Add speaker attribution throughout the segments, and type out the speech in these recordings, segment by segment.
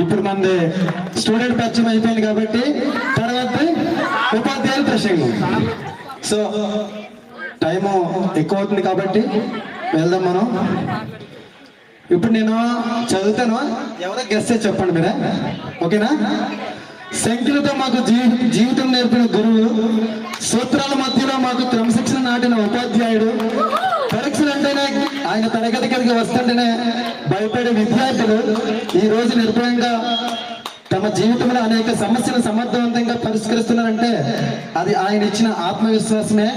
Speaker 1: ఇప్పుడు మనది స్టూడెంట్ పరిచయం అయిపోయింది కాబట్టి తర్వాత ఉపాధ్యాయుల ప్రసంగం. సో టైము ఎక్కువ అవుతుంది కాబట్టి వెళ్దాం మనం. ఇప్పుడు నేను చదువుతాను, ఎవరో గెస్ట్ చెప్పండి మీరే, ఓకేనా? సంఖ్యలతో మాకు జీవితం నేర్పిన గురువు, సూత్రాల మధ్యలో మాకు క్రమశిక్షణ నాటిన ఉపాధ్యాయుడు, పరీక్షలు అంటేనే ఆయన తరగతి గదికి వస్తుంటేనే భయపడే విద్యార్థులు ఈ రోజు నిర్భయంగా తమ జీవితంలో అనేక సమస్యలు సమర్థవంతంగా పరిష్కరిస్తున్నారంటే అది ఆయన ఇచ్చిన ఆత్మవిశ్వాసమే.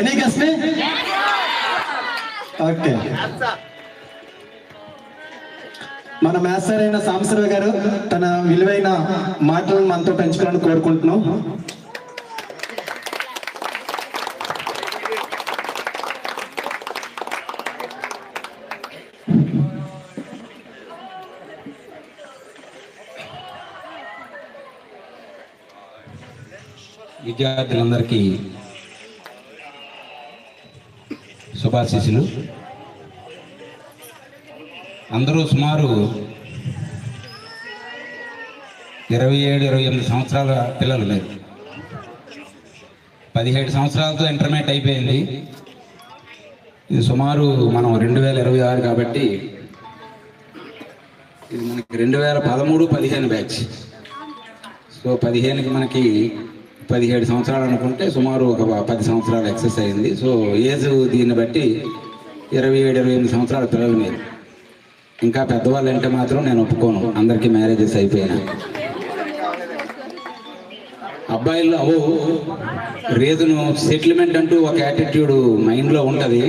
Speaker 1: ఎనీ గెస్ మీ? ఓకే. మన మాస్టర్ అయిన సాంబశివరావు గారు తన విలువైన మాటలను మనతో పెంచుకోవాలని కోరుకుంటున్నాం.
Speaker 2: విద్యార్థులందరికీ శుభాశీస్సులు. అందరూ సుమారు 27-28 సంవత్సరాల పిల్లలు లేరు. 17 సంవత్సరాలతో ఇంటర్మీడియట్ అయిపోయింది. ఇది సుమారు మనం 2026 కాబట్టి ఇది మనకి 2013-15 బ్యాచ్. సో 15కి మనకి 17 సంవత్సరాలు అనుకుంటే సుమారు ఒక 10 సంవత్సరాలు ఎక్సెస్ అయింది. సో ఏజ్ దీన్ని బట్టి 27-28 సంవత్సరాల పిల్లలు మీరు. ఇంకా పెద్దవాళ్ళు అంటే మాత్రం నేను ఒప్పుకోను, అందరికీ మ్యారేజెస్ అయిపోయినా. అబ్బాయిల్లో రీజను సెటిల్మెంట్ అంటూ ఒక యాటిట్యూడ్ మైండ్లో ఉంటుంది,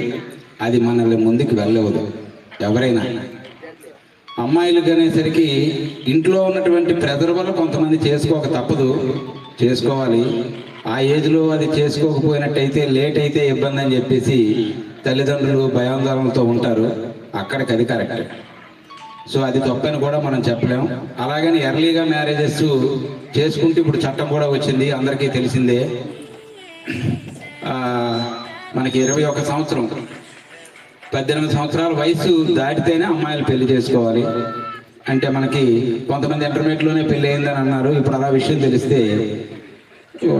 Speaker 2: అది మనల్ని ముందుకు వెళ్ళవదు ఎవరైనా. అమ్మాయిలకు అనేసరికి ఇంట్లో ఉన్నటువంటి ప్రెజర్ వల్ల కొంతమంది చేసుకోక తప్పదు, చేసుకోవాలి. ఆ ఏజ్లో అది చేసుకోకపోయినట్టయితే లేట్ అయితే ఇబ్బంది అని చెప్పేసి తల్లిదండ్రులు భయాందోళనలతో ఉంటారు. అక్కడికి అది కరెక్ట్. సో అది తప్పని కూడా మనం చెప్పలేం. అలాగని ఎర్లీగా మ్యారేజెస్ చేసుకుంటూ ఇప్పుడు చట్టం కూడా వచ్చింది, అందరికీ తెలిసిందే. మనకి 21 సంవత్సరం 18 సంవత్సరాల వయసు దాటితేనే అమ్మాయిలు పెళ్లి చేసుకోవాలి. అంటే మనకి కొంతమంది ఇంటర్మీడియట్లోనే పెళ్ళి అయిందని అన్నారు. ఇప్పుడు అలా విషయం తెలిస్తే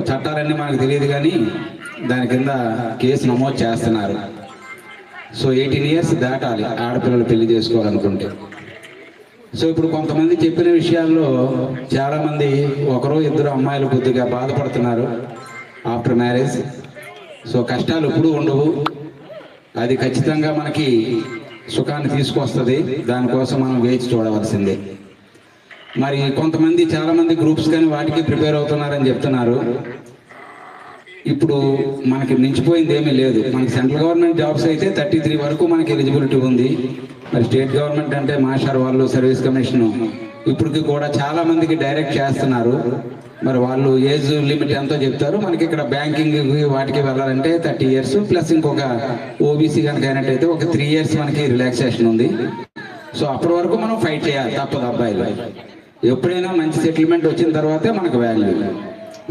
Speaker 2: చట్టాలన్నీ మనకు తెలియదు కానీ దాని కింద కేసు నమోదు చేస్తున్నారు. సో 18 ఇయర్స్ దాటాలి ఆడపిల్లలు పెళ్లి చేసుకోవాలనుకుంటే. సో ఇప్పుడు కొంతమంది చెప్పిన విషయాల్లో చాలామంది 1-2 అమ్మాయిలు కొద్దిగా బాధపడుతున్నారు ఆఫ్టర్ మ్యారేజ్. సో కష్టాలు ఎప్పుడూ ఉండవు, అది ఖచ్చితంగా మనకి సుఖాన్ని తీసుకొస్తుంది. దానికోసం మనం వేచి చూడవలసిందే. మరి కొంతమంది చాలామంది గ్రూప్స్ కానీ వాటికి ప్రిపేర్ అవుతున్నారని చెప్తున్నారు. ఇప్పుడు మనకి మించిపోయింది ఏమీ లేదు. మనకి సెంట్రల్ గవర్నమెంట్ జాబ్స్ అయితే 33 వరకు మనకి ఎలిజిబిలిటీ ఉంది. మరి స్టేట్ గవర్నమెంట్ అంటే మాస్టర్ వాళ్ళు సర్వీస్ కమిషన్ ఇప్పటికి కూడా చాలా మందికి డైరెక్ట్ చేస్తున్నారు. మరి వాళ్ళు ఏజ్ లిమిట్ ఎంతో చెప్తారు. మనకి ఇక్కడ బ్యాంకింగ్ వాటికి వెళ్ళాలంటే 30 ఇయర్స్ ప్లస్ ఇంకొక ఓబీసీ కనుక అయినట్టయితే ఒక 3 ఇయర్స్ మనకి రిలాక్సేషన్ ఉంది. సో అప్పటి వరకు మనం ఫైట్ చేయాలి తప్పదు. అబ్బాయిలు ఎప్పుడైనా మంచి సెటిల్మెంట్ వచ్చిన తర్వాతే మనకు వాల్యూ.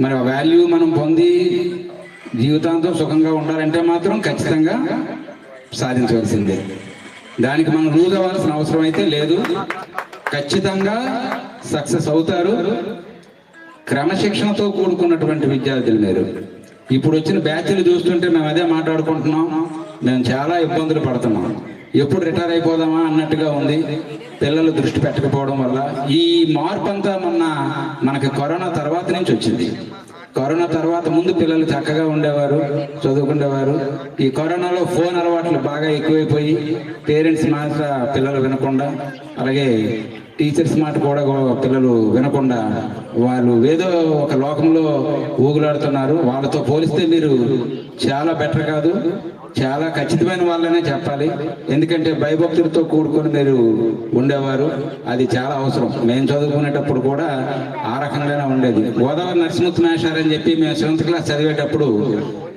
Speaker 2: మరి ఆ వాల్యూ మనం పొంది జీవితాంతం సుఖంగా ఉండాలంటే మాత్రం ఖచ్చితంగా సాధించవలసిందే. దానికి మనం లూజ్ అవ్వాల్సిన అవసరం అయితే లేదు, ఖచ్చితంగా సక్సెస్ అవుతారు. క్రమశిక్షణతో కూడుకున్నటువంటి విద్యార్థులు మీరు. ఇప్పుడు వచ్చిన బ్యాచ్లు చూస్తుంటే మేము అదే మాట్లాడుకుంటున్నాం, మేము చాలా ఇబ్బందులు పడుతున్నాం. ఎప్పుడు రిటైర్ అయిపోదామా అన్నట్టుగా ఉంది పిల్లలు దృష్టి పెట్టకపోవడం వల్ల. ఈ మార్పు అంతా మనకి కరోనా తర్వాత నుంచి వచ్చింది. కరోనా తర్వాత ముందు పిల్లలు చక్కగా ఉండేవారు, చదువుకునేవారు. ఈ కరోనాలో ఫోన్ అలవాట్లు బాగా ఎక్కువైపోయి పేరెంట్స్ మాట పిల్లలు వినకుండా, అలాగే టీచర్స్ మాట కూడా పిల్లలు వినకుండా వాళ్ళు ఏదో ఒక లోకంలో ఊగులాడుతున్నారు. వాళ్ళతో పోలిస్తే మీరు చాలా బెటర్ కాదు, చాలా ఖచ్చితమైన వాళ్ళనే చెప్పాలి. ఎందుకంటే భయభక్తులతో కూడుకొని మీరు ఉండేవారు, అది చాలా అవసరం. మేము చదువుకునేటప్పుడు కూడా ఆ రకంగానే ఉండేది. గోదావరి నరసింహ మేషారు అని చెప్పి మేము 7th క్లాస్ చదివేటప్పుడు,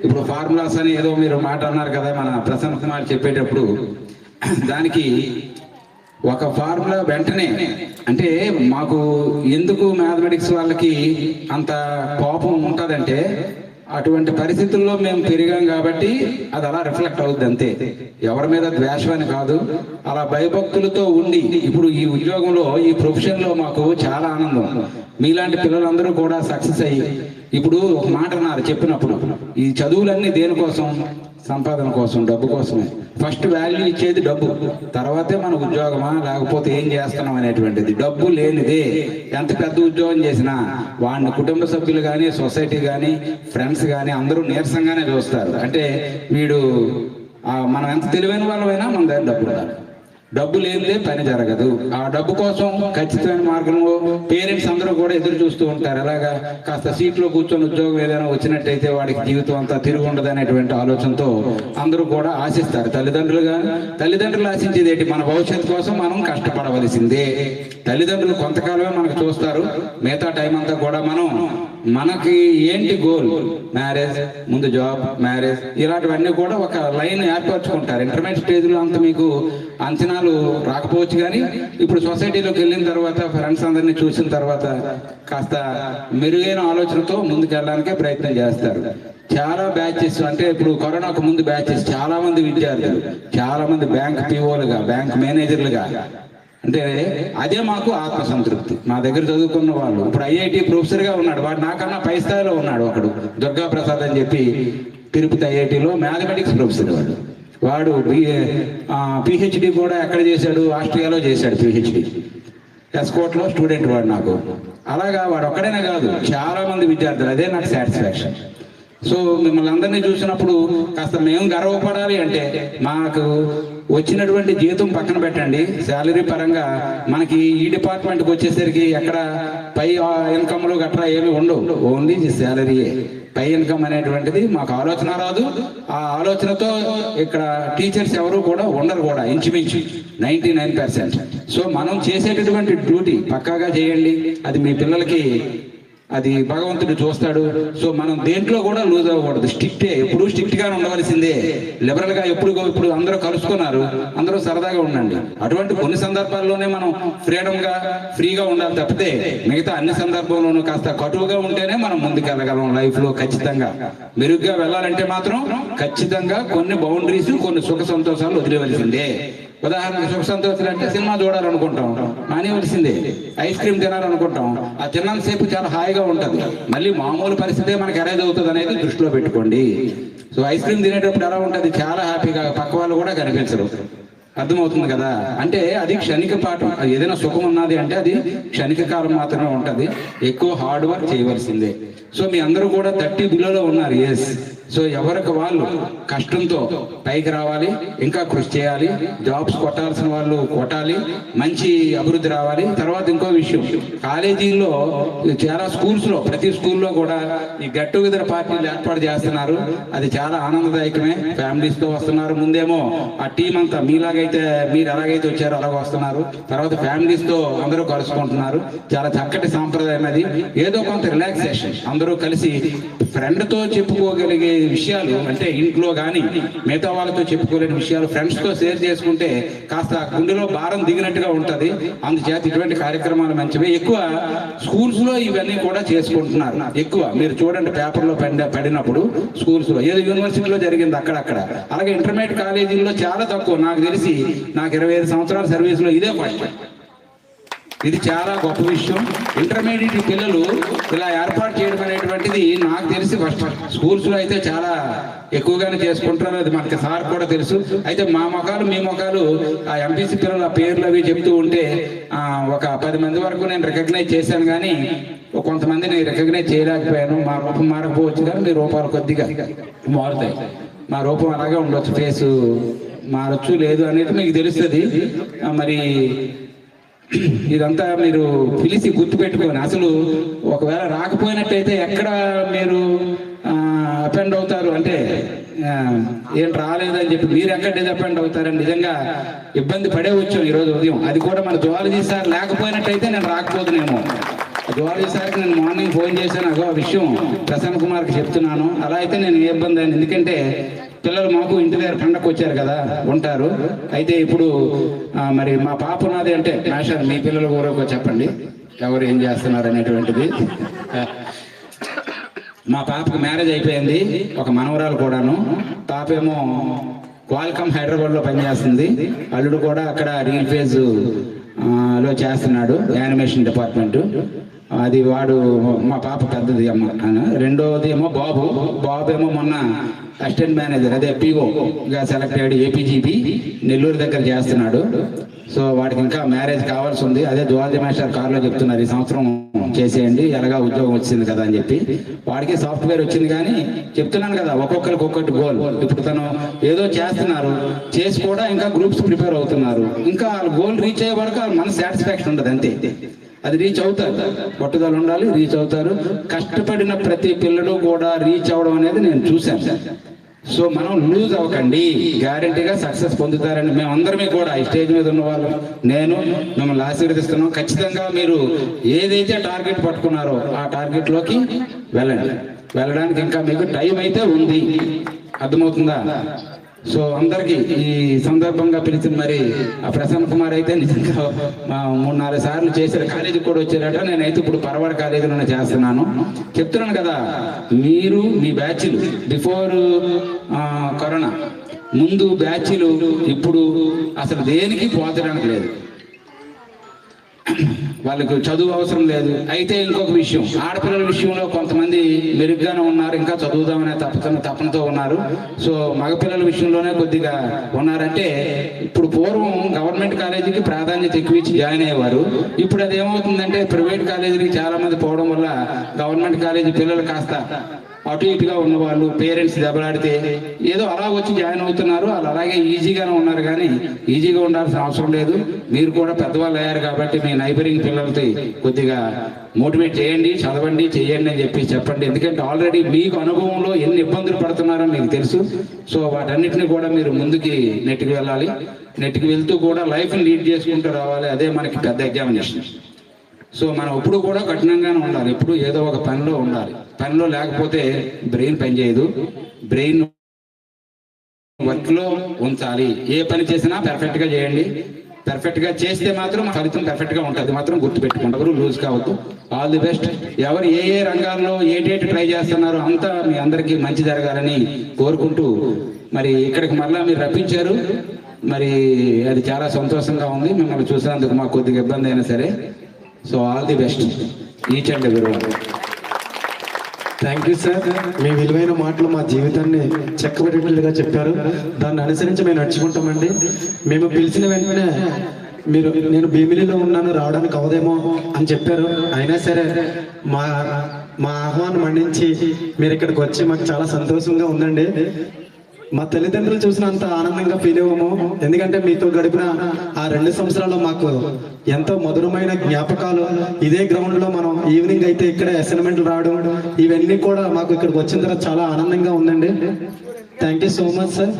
Speaker 2: ఇప్పుడు ఫార్ములాస్ అని ఏదో మీరు మాట అన్నారు కదా మన ప్రసన్న కుమార్ చెప్పేటప్పుడు, దానికి ఒక ఫార్ములా వెంటనే అంటే మాకు ఎందుకు మ్యాథమెటిక్స్ వాళ్ళకి అంత కోపం ఉంటుందంటే అటువంటి పరిస్థితుల్లో మేము పెరిగాం కాబట్టి అది అలా రిఫ్లెక్ట్ అవుద్ది అంతే. ఎవరి మీద ద్వేషమని కాదు, అలా భయభక్తులతో ఉండి ఇప్పుడు ఈ ఉద్యోగంలో ఈ ప్రొఫెషన్లో మాకు చాలా ఆనందం. మీలాంటి పిల్లలందరూ కూడా సక్సెస్ అయ్యి ఇప్పుడు ఒక మాట అన్నారు చెప్పినప్పుడు, ఈ చదువులన్నీ దేనికోసం? సంపాదన కోసం, డబ్బు కోసమే. ఫస్ట్ వాల్యూ ఇచ్చేది డబ్బు, తర్వాతే మన ఉద్యోగమా లేకపోతే ఏం చేస్తున్నాం అనేటువంటిది. డబ్బు లేనిదే ఎంత పెద్ద ఉద్యోగం చేసినా వాడిని కుటుంబ సభ్యులు కానీ, సొసైటీ కానీ, ఫ్రెండ్స్ కానీ అందరూ నీరసంగానే చూస్తారు. అంటే వీడు మనం ఎంత తెలివైన వాళ్ళమైనా మన దగ్గర డబ్బు ఉండాలి. డబ్బు లేనిదే పని జరగదు. ఆ డబ్బు కోసం ఖచ్చితమైన మార్గంలో పేరెంట్స్ అందరూ కూడా ఎదురు చూస్తూ ఉంటారు. ఎలాగా కాస్త సీట్లో కూర్చొని ఉద్యోగం ఏదైనా వచ్చినట్టయితే వాడికి జీవితం అంతా తిరిగి ఉండదు అనేటువంటి ఆలోచనతో అందరూ కూడా ఆశిస్తారు. తల్లిదండ్రులు ఆశించేది ఏంటి? మన భవిష్యత్తు కోసం మనం కష్టపడవలసిందే. తల్లిదండ్రులు కొంతకాలమే మనకు చూస్తారు, మిగతా టైం అంతా కూడా మనకి ఏంటి గోల్? మ్యారేజ్, ముందు జాబ్, మ్యారేజ్, ఇలాంటివన్నీ కూడా ఒక లైన్ ఏర్పరచుకుంటారు. ఇంటర్మీడియట్ స్టేజ్లో అంత మీకు అంచనాలు రాకపోవచ్చు, కానీ ఇప్పుడు సొసైటీలోకి వెళ్ళిన తర్వాత, ఫ్రెండ్స్ అందరినీ చూసిన తర్వాత కాస్త మెరుగైన ఆలోచనతో ముందుకు వెళ్ళడానికే ప్రయత్నం చేస్తారు. చాలా బ్యాచెస్, అంటే ఇప్పుడు కరోనాకు ముందు బ్యాచెస్ చాలా మంది విద్యార్థులు, చాలా మంది బ్యాంక్ పిఓలుగా, బ్యాంక్ మేనేజర్లుగా, అంటే అదే మాకు ఆత్మసంతృప్తి. మా దగ్గర చదువుకున్న వాళ్ళు ఇప్పుడు ఐఐటి ప్రొఫెసర్గా ఉన్నాడు, వాడు నాకన్నా పై స్థాయిలో ఉన్నాడు. ఒకడు దుర్గా ప్రసాద్ అని చెప్పి తిరుపతి ఐఐటిలో మ్యాథమెటిక్స్ ప్రొఫెసర్. వాడు పిహెచ్డి కూడా ఎక్కడ చేశాడు? ఆస్ట్రేలియాలో చేశాడు పిహెచ్డి. ఎస్కోట్లో స్టూడెంట్ వాడు నాకు. అలాగా వాడు ఒక్కడైనా కాదు, చాలా మంది విద్యార్థులు. అదే నాకు సాటిస్ఫాక్షన్. సో మిమ్మల్ని అందరినీ చూసినప్పుడు కాస్త మేము గర్వపడాలి. అంటే మాకు వచ్చినటువంటి జీతం పక్కన పెట్టండి, శాలరీ పరంగా మనకి ఈ డిపార్ట్మెంట్కి వచ్చేసరికి ఎక్కడ పై ఇన్కమ్లు గట్రా ఏమి ఉండవు, ఓన్లీ శాలరీయే. పై ఇన్కమ్ అనేటువంటిది మాకు ఆలోచన రాదు. ఆ ఆలోచనతో ఇక్కడ టీచర్స్ ఎవరు కూడా ఉండరు కూడా, ఇంచుమించు 99%. సో మనం చేసేటటువంటి డ్యూటీ పక్కాగా చేయండి, అది మీ పిల్లలకి అది భగవంతుడు చూస్తాడు. సో మనం దేంట్లో కూడా లూజ్ అవ్వకూడదు. స్ట్రిక్టే, ఎప్పుడు స్ట్రిక్ట్గానే ఉండవలసిందే. లిబరల్గా ఇప్పుడు అందరూ కలుసుకున్నారు, అందరూ సరదాగా ఉండండి. అటువంటి కొన్ని సందర్భాల్లోనే మనం ఫ్రీగా ఉండాలి తప్పితే మిగతా అన్ని సందర్భంలోనూ కాస్త కటువుగా ఉంటేనే మనం ముందుకెళ్ళగలం లైఫ్లో. ఖచ్చితంగా మెరుగ్గా వెళ్ళాలంటే మాత్రం ఖచ్చితంగా కొన్ని బౌండరీస్, కొన్ని సుఖ సంతోషాలు వదిలేవలసిందే. ఉదాహరణకు సుఖ సంతోషాలు అంటే సినిమా చూడాలనుకుంటాం, మానేవలసిందే. ఐస్ క్రీమ్ తినాలనుకుంటాం, ఆ తిన్నంతసేపు చాలా హాయిగా ఉంటుంది. మళ్ళీ మామూలు పరిస్థితే మనకి అరైజ్ అవుతుంది అనేది దృష్టిలో పెట్టుకోండి. సో ఐస్ క్రీమ్ తినేటప్పుడు ఎలా ఉంటుంది? చాలా హ్యాపీగా, పక్క వాళ్ళు కూడా కనిపించరు. అర్థమవుతుంది కదా? అంటే అది క్షణిక పాఠం. ఏదైనా సుఖం ఉన్నది అంటే అది క్షణిక కాలం మాత్రమే ఉంటుంది. ఎక్కువ హార్డ్ వర్క్ చేయవలసిందే. సో మీ అందరూ కూడా 30 బిలోలో ఉన్నారు. ఎస్. సో ఎవరికి వాళ్ళు కష్టంతో పైకి రావాలి, ఇంకా కృషి చేయాలి. జాబ్స్ కొట్టాల్సిన వాళ్ళు కొట్టాలి, మంచి అభివృద్ధి రావాలి. తర్వాత ఇంకో విషయం, కాలేజీల్లో చాలా స్కూల్స్లో, ప్రతి స్కూల్లో కూడా ఈ గెట్ టుగెదర్ పార్టీలు ఏర్పాటు చేస్తున్నారు. అది చాలా ఆనందదాయకమే. ఫ్యామిలీస్తో వస్తున్నారు. ముందేమో ఆ టీం అంతా మీలాగైతే, మీరు ఎలాగైతే వచ్చారో అలాగ వస్తున్నారు. తర్వాత ఫ్యామిలీస్తో అందరూ కలుసుకుంటున్నారు. చాలా చక్కటి సాంప్రదాయం అది. ఏదో కొంత రిలాక్సేషన్, అందరూ కలిసి ఫ్రెండ్తో చెప్పుకోగలిగే విషయాలు, అంటే ఇంట్లో కానీ మిగతా వాళ్ళతో చెప్పుకోలేని విషయాలు ఫ్రెండ్స్తో షేర్ చేసుకుంటే కాస్త గుండెలో భారం దిగినట్టుగా ఉంటుంది. అందుచేత ఇటువంటి కార్యక్రమాలు మంచివి. ఎక్కువ స్కూల్స్లో ఇవన్నీ కూడా చేసుకుంటున్నారు. ఎక్కువ మీరు చూడండి, పేపర్లో పడినప్పుడు స్కూల్స్లో, ఏదో యూనివర్సిటీలో జరిగింది అక్కడక్కడ. అలాగే ఇంటర్మీడియట్ కాలేజీల్లో చాలా తక్కువ. నాకు తెలిసి, నాకు 25 సంవత్సరాల సర్వీస్లో ఇదే ఫస్ట్. ఇది చాలా గొప్ప విషయం. ఇంటర్మీడియట్ పిల్లలు ఇలా ఏర్పాటు చేయడం అనేటువంటిది నాకు తెలిసి ఫస్ట్. స్కూల్స్లో అయితే చాలా ఎక్కువగానే చేసుకుంటారు, అది మనకి సార్ కూడా తెలుసు. అయితే మా మొఖాలు, మీ మొఖాలు, ఆ ఎంపీసీ పిల్లలు ఆ పేర్లు అవి చెప్తూ ఉంటే ఒక 10 మంది వరకు నేను రికగ్నైజ్ చేశాను, కానీ కొంతమందిని రికగ్నైజ్ చేయలేకపోయాను. మా రూపం మారకపోవచ్చు, కానీ మీ రూపాలు కొద్దిగా మారుతాయి. మా రూపం అలాగే ఉండొచ్చు, ఫేసు మారచ్చు లేదు అనేది మీకు తెలుస్తుంది. మరి ఇదంతా మీరు పిలిచి గుర్తుపెట్టుకొని, అసలు ఒకవేళ రాకపోయినట్టయితే ఎక్కడ మీరు అపెండ్ అవుతారు అంటే, ఏం రాలేదని చెప్పి మీరు ఎక్కడ డిసప్పాయింట్ అవుతారని నిజంగా ఇబ్బంది పడే వచ్చాం ఈరోజు ఉదయం. అది కూడా మన జువాలజీ సార్ లేకపోయినట్టయితే నేను రాకపోతున్నానేమో. జువాలజీ సార్కి నేను మార్నింగ్ ఫోన్ చేశాను, ఆ విషయం ప్రసన్న కుమార్కి చెప్తున్నాను. అలా అయితే నేను ఏ ఇబ్బంది అయింది, ఎందుకంటే పిల్లలు మాకు ఇంటి దగ్గర పండగకు వచ్చారు కదా, ఉంటారు. అయితే ఇప్పుడు మరి మా పాప ఉన్నది అంటే, మాస్టర్ మీ పిల్లలు కూడా చెప్పండి ఎవరు ఏం చేస్తున్నారు అనేటువంటిది. మా పాపకి మ్యారేజ్ అయిపోయింది, ఒక మనవరాలు కూడాను. పాప ఏమో క్వాల్కామ్ హైదరాబాద్లో పనిచేస్తుంది, అల్లుడు కూడా అక్కడ రియల్ ఫేజ్ లో చేస్తున్నాడు, యానిమేషన్ డిపార్ట్మెంట్. అది వాడు మా పాప పెద్దది అమ్మ. రెండోది ఏమో బాబు ఏమో మొన్న అసిస్టెంట్ మేనేజర్, అదే పిఓగా సెలెక్ట్ అయ్యాడు, ఏపీజీపీ నెల్లూరు దగ్గర చేస్తున్నాడు. సో వాడికి ఇంకా మ్యారేజ్ కావాల్సి ఉంది. అదే జువాలజీ మాస్టర్ కారులో చెప్తున్నారు, ఈ సంవత్సరం చేసేయండి, ఎలాగా ఉద్యోగం వచ్చింది కదా అని చెప్పి. వాడికి సాఫ్ట్వేర్ వచ్చింది, కానీ చెప్తున్నాను కదా ఒక్కొక్కరికి ఒక్కొక్కటి గోల్. ఇప్పుడు తను ఏదో చేస్తున్నారు, చేసి కూడా ఇంకా గ్రూప్స్ ప్రిపేర్ అవుతున్నారు. ఇంకా గోల్ రీచ్ అయ్యే వరకు మన సాటిస్ఫాక్షన్ ఉండదు, అంతే. అది రీచ్ అవుతారు, పట్టుదల ఉండాలి, రీచ్ అవుతారు. కష్టపడిన ప్రతి పిల్లలు కూడా రీచ్ అవ్వడం అనేది నేను చూశాను. సో మనం లూజ్ అవ్వకండి, గ్యారంటీగా సక్సెస్ పొందుతారని మేమందరమే కూడా ఈ స్టేజ్ మీద ఉన్న వాళ్ళు, నేను మిమ్మల్ని ఆశీర్వదిస్తున్నాం. ఖచ్చితంగా మీరు ఏదైతే టార్గెట్ పట్టుకున్నారో ఆ టార్గెట్లోకి వెళ్ళడానికి ఇంకా మీకు టైం అయితే ఉంది, అర్థమవుతుందా? సో అందరికి ఈ సందర్భంగా పిలిచిన మరి ఆ ప్రసన్న కుమార్ అయితే నిజంగా 3-4 సార్లు చేశారు, కాలేజీకి కూడా వచ్చారట. నేనైతే ఇప్పుడు పరవాడ కాలేజీలోనే చేస్తున్నాను. చెప్తున్నాను కదా, మీరు మీ బ్యాచ్లు బిఫోర్ కరోనా ముందు బ్యాచ్లు ఇప్పుడు అసలు దేనికి పోతడానికి లేదు, వాళ్ళకు చదువు అవసరం లేదు. అయితే ఇంకొక విషయం, ఆడపిల్లల విషయంలో కొంతమంది మెరుగ్గానే ఉన్నారు, ఇంకా చదువుదామనే తపనతో ఉన్నారు. సో మగపిల్లల విషయంలోనే కొద్దిగా ఉన్నారంటే, ఇప్పుడు పూర్వం గవర్నమెంట్ కాలేజీకి ప్రాధాన్యత ఎక్కువ ఇచ్చి జాయిన్ అయ్యేవారు. ఇప్పుడు అది ఏమవుతుందంటే ప్రైవేట్ కాలేజీకి చాలా మంది పోవడం వల్ల గవర్నమెంట్ కాలేజీ పిల్లలు కాస్త అటు ఇటుగా ఉన్నవాళ్ళు, పేరెంట్స్ దెబ్బలాడితే ఏదో అలా వచ్చి జాయిన్ అవుతున్నారు. వాళ్ళు అలాగే ఈజీగానే ఉన్నారు, కానీ ఈజీగా ఉండాల్సిన అవసరం లేదు. మీరు కూడా పెద్దవాళ్ళు అయ్యారు కాబట్టి మీ నైబరింగ్ పిల్లలతో కొద్దిగా మోటివేట్ చేయండి, చదవండి, చేయండి అని చెప్పండి. ఎందుకంటే ఆల్రెడీ మీకు అనుభవంలో ఎన్ని ఇబ్బందులు పడుతున్నారో మీకు తెలుసు. సో వాటన్నిటిని కూడా మీరు ముందుకి నెట్టుకు వెళ్ళాలి. నెట్టుకు వెళ్తూ కూడా లైఫ్ని లీడ్ చేసుకుంటూ రావాలి. అదే మనకి పెద్ద ఎగ్జామినేషన్. సో మనం ఎప్పుడు కూడా కఠినంగానే ఉండాలి, ఎప్పుడు ఏదో ఒక పనిలో ఉండాలి. పనిలో లేకపోతే బ్రెయిన్ పనిచేయదు. బ్రెయిన్ వర్క్లో ఉంచాలి. ఏ పని చేసినా పర్ఫెక్ట్గా చేయండి. పర్ఫెక్ట్గా చేస్తే మాత్రం ఫలితం పర్ఫెక్ట్గా ఉంటుంది, మాత్రం గుర్తుపెట్టుకోండి. ఎవరు లూజ్ కావద్దు. All the best. ఎవరు ఏ రంగాల్లో ఏటేటి ట్రై చేస్తున్నారో అంతా మీ అందరికీ మంచి జరగాలని కోరుకుంటూ, మరి ఇక్కడికి మళ్ళీ మీరు రప్పించారు, మరి అది చాలా సంతోషంగా ఉంది. మిమ్మల్ని చూసినందుకు మాకు కొద్దిగా ఇబ్బంది అయినా సరే. So all the best each and every one.
Speaker 1: Thank you sir. మీ విలువైన మాటలు మా జీవితాన్ని చెక్కబెట్టేట్టుగా చెప్పారు. దాన్ని అనుసరించి మేము నడుచుకుంటామండి. మేము పిలిచిన వెంటనే నేను భీమిలిలో ఉన్నాను, రావడానికి అవదేమో అని చెప్పారు. అయినా సరే మా ఆహ్వానం మన్నించి మీరు ఇక్కడికి వచ్చి మాకు చాలా సంతోషంగా ఉందండి. మా తల్లిదండ్రులు చూసినంత ఆనందంగా ఫీల్ అవ్వము. ఎందుకంటే మీతో గడిపిన ఆ 2 సంవత్సరాల్లో మాకు ఎంతో మధురమైన జ్ఞాపకాలు. ఇదే గ్రౌండ్ లో మనం ఈవినింగ్ అయితే ఇక్కడ అసైన్మెంట్లు రావడం, ఇవన్నీ కూడా మాకు ఇక్కడికి వచ్చిన తర్వాత చాలా ఆనందంగా ఉందండి. Thank you so much sir.